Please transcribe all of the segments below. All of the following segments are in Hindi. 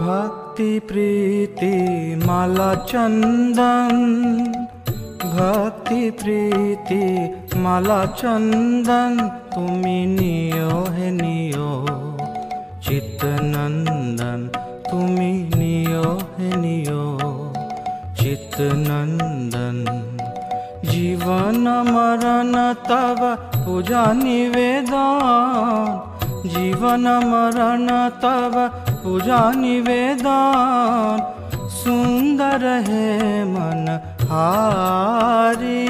भक्ति प्रीति माला चंदन, भक्ति प्रीति माला चंदन, तुमी नियो है नियो चित्तनंदन, तुमी नियो है नियो चित्तनंदन। जीवन मरण तव पूजा निवेदन, जीवन मरण तव पूजा निवेदन। सुंदर है मन हारी,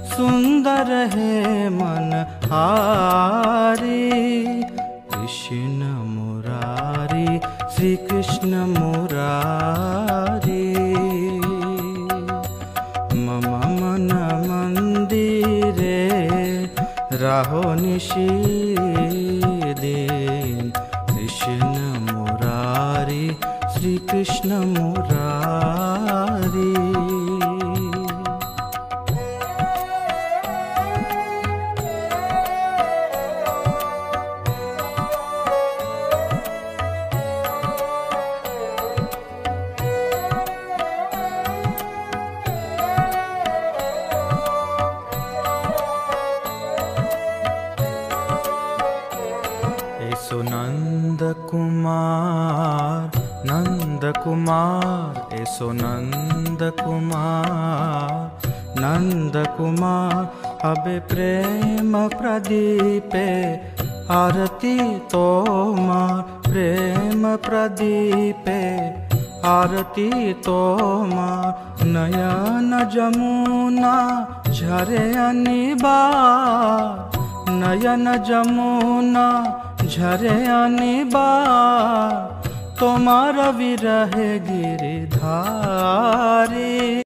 सुंदर है मन हारी। कृष्ण मुरारी, श्री कृष्ण मुरारी। मम मन मंदिरे राहो निशीदिन। कृष्ण मुरारी, श्री कृष्ण मुरारी। ऐसो नंद कुमार, नंद कुमार, ऐसो नंद कुमार, नंद कुमार। अबे प्रेम प्रदीपे आरती तोमार, प्रेम प्रदीपे आरती तोमार। नयन जमुना झरे अनिबार, नयन जमुना झरे अनिबार। तोमार विरह गिरिधारी।